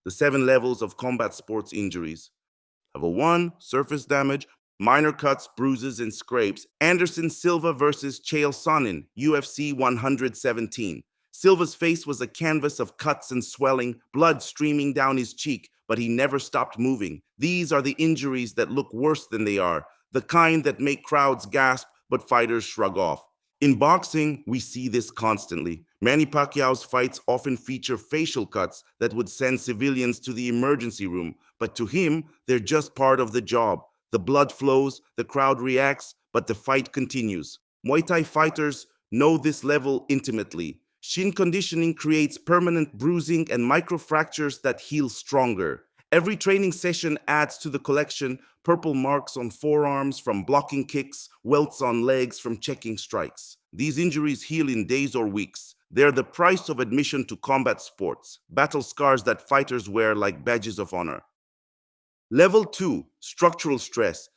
The 7 levels of combat sports injuries. Level 1, surface damage, minor cuts, bruises, and scrapes. Anderson Silva versus Chael Sonnen, UFC 117. Silva's face was a canvas of cuts and swelling, blood streaming down his cheek, but he never stopped moving. These are the injuries that look worse than they are, the kind that make crowds gasp but fighters shrug off. In boxing, we see this constantly. Manny Pacquiao's fights often feature facial cuts that would send civilians to the emergency room, but to him, they're just part of the job. The blood flows, the crowd reacts, but the fight continues. Muay Thai fighters know this level intimately. Shin conditioning creates permanent bruising and microfractures that heal stronger. Every training session adds to the collection: purple marks on forearms from blocking kicks, welts on legs from checking strikes. These injuries heal in days or weeks. They're the price of admission to combat sports, battle scars that fighters wear like badges of honor. Level 2, structural stress,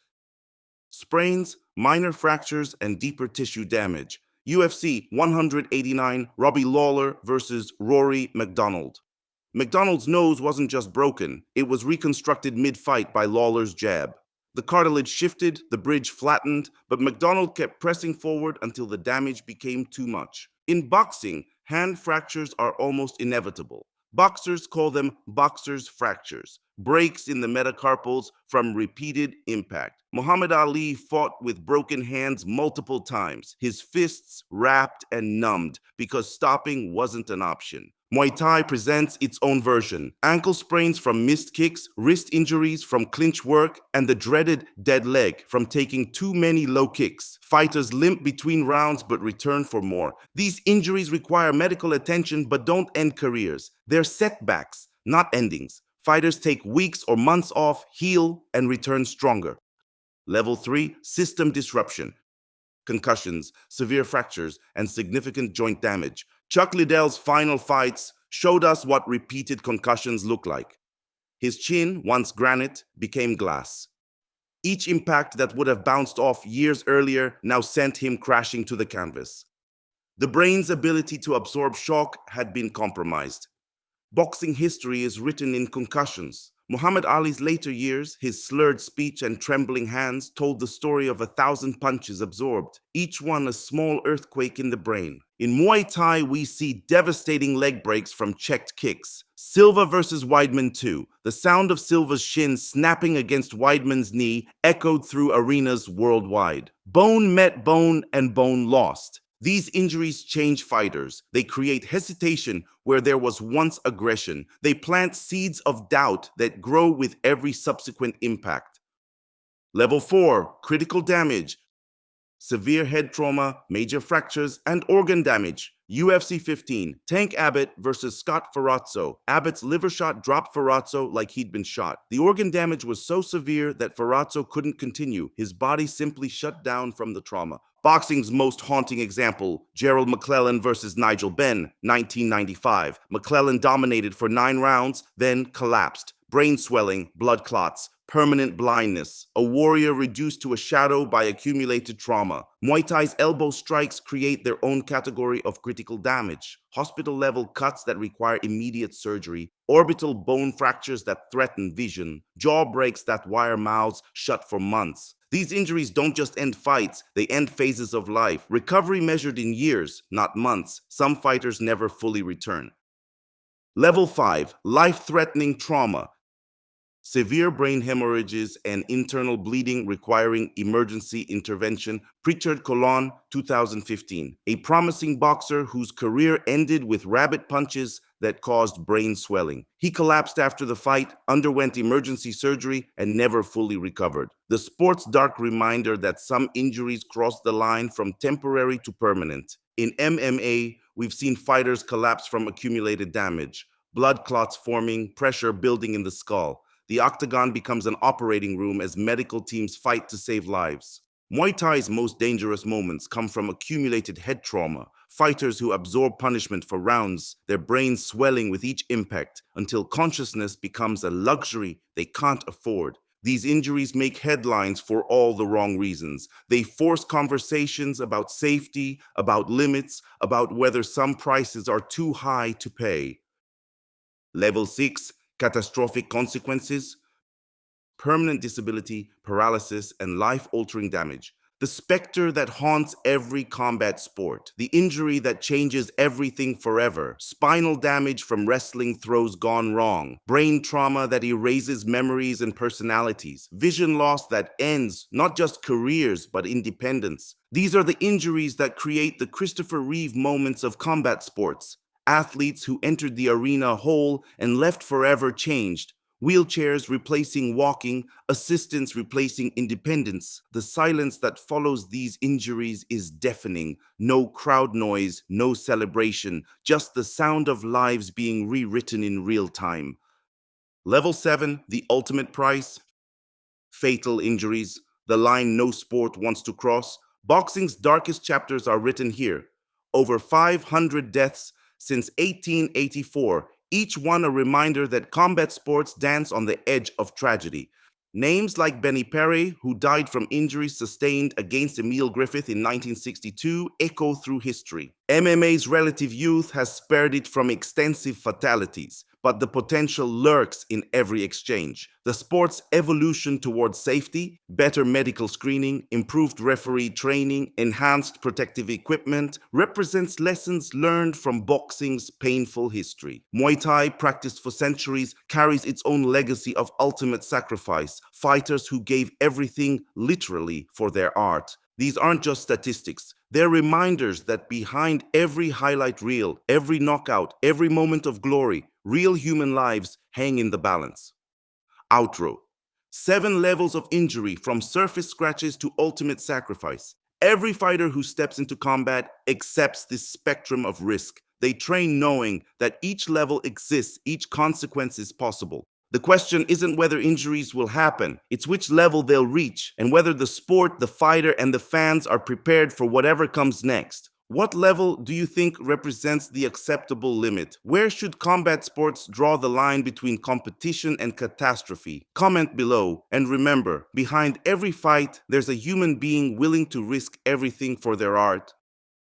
sprains, minor fractures, and deeper tissue damage. UFC 189, Robbie Lawler versus Rory MacDonald. McDonald's nose wasn't just broken, it was reconstructed mid-fight by Lawler's jab. The cartilage shifted, the bridge flattened, but McDonald kept pressing forward until the damage became too much. In boxing, hand fractures are almost inevitable. Boxers call them boxer's fractures, breaks in the metacarpals from repeated impact. Muhammad Ali fought with broken hands multiple times, his fists wrapped and numbed because stopping wasn't an option. Muay Thai presents its own version: ankle sprains from missed kicks, wrist injuries from clinch work, and the dreaded dead leg from taking too many low kicks. Fighters limp between rounds but return for more. These injuries require medical attention but don't end careers. They're setbacks, not endings. Fighters take weeks or months off, heal, and return stronger. Level 3, system disruption. Concussions, severe fractures, and significant joint damage. Chuck Liddell's final fights showed us what repeated concussions look like. His chin, once granite, became glass. Each impact that would have bounced off years earlier now sent him crashing to the canvas. The brain's ability to absorb shock had been compromised. Boxing history is written in concussions. Muhammad Ali's later years, his slurred speech and trembling hands, told the story of 1,000 punches absorbed, each one a small earthquake in the brain. In Muay Thai, we see devastating leg breaks from checked kicks. Silva versus Weidman 2. The sound of Silva's shin snapping against Weidman's knee echoed through arenas worldwide. Bone met bone and bone lost. These injuries change fighters. They create hesitation where there was once aggression. They plant seeds of doubt that grow with every subsequent impact. Level 4, critical damage. Severe head trauma, major fractures, and organ damage. UFC 15, Tank Abbott versus Scott Ferrazzo. Abbott's liver shot dropped Ferrazzo like he'd been shot. The organ damage was so severe that Ferrazzo couldn't continue. His body simply shut down from the trauma. Boxing's most haunting example, Gerald McClellan versus Nigel Benn, 1995. McClellan dominated for 9 rounds, then collapsed. Brain swelling, blood clots, permanent blindness. A warrior reduced to a shadow by accumulated trauma. Muay Thai's elbow strikes create their own category of critical damage. Hospital-level cuts that require immediate surgery. Orbital bone fractures that threaten vision. Jaw breaks that wire mouths shut for months. These injuries don't just end fights, they end phases of life. Recovery measured in years, not months. Some fighters never fully return. Level 5, life-threatening trauma. Severe brain hemorrhages and internal bleeding requiring emergency intervention. Pritchard Colon, 2015. A promising boxer whose career ended with rabbit punches that caused brain swelling. He collapsed after the fight, underwent emergency surgery, and never fully recovered. The sport's dark reminder that some injuries cross the line from temporary to permanent. In MMA, we've seen fighters collapse from accumulated damage. Blood clots forming, pressure building in the skull. The octagon becomes an operating room as medical teams fight to save lives. Muay Thai's most dangerous moments come from accumulated head trauma, fighters who absorb punishment for rounds, their brains swelling with each impact until consciousness becomes a luxury they can't afford. These injuries make headlines for all the wrong reasons. They force conversations about safety, about limits, about whether some prices are too high to pay. Level 6, catastrophic consequences, permanent disability, paralysis, and life-altering damage. The specter that haunts every combat sport, the injury that changes everything forever, spinal damage from wrestling throws gone wrong, brain trauma that erases memories and personalities, vision loss that ends not just careers but independence. These are the injuries that create the Christopher Reeve moments of combat sports. Athletes who entered the arena whole and left forever changed, wheelchairs replacing walking, assistance replacing independence. The silence that follows these injuries is deafening. No crowd noise, no celebration, just the sound of lives being rewritten in real time. Level 7, the ultimate price, fatal injuries, the line no sport wants to cross. Boxing's darkest chapters are written here. Over 500 deaths since 1884, each one a reminder that combat sports dance on the edge of tragedy. Names like Benny Perry, who died from injuries sustained against Emil Griffith in 1962, echo through history. MMA's relative youth has spared it from extensive fatalities, but the potential lurks in every exchange. The sport's evolution towards safety, better medical screening, improved referee training, enhanced protective equipment represents lessons learned from boxing's painful history. Muay Thai, practiced for centuries, carries its own legacy of ultimate sacrifice, fighters who gave everything literally for their art. These aren't just statistics. They're reminders that behind every highlight reel, every knockout, every moment of glory, real human lives hang in the balance. Outro. 7 levels of injury from surface scratches to ultimate sacrifice. Every fighter who steps into combat accepts this spectrum of risk. They train knowing that each level exists, each consequence is possible. The question isn't whether injuries will happen, it's which level they'll reach, and whether the sport, the fighter, and the fans are prepared for whatever comes next. What level do you think represents the acceptable limit? Where should combat sports draw the line between competition and catastrophe? Comment below, and remember, behind every fight, there's a human being willing to risk everything for their art.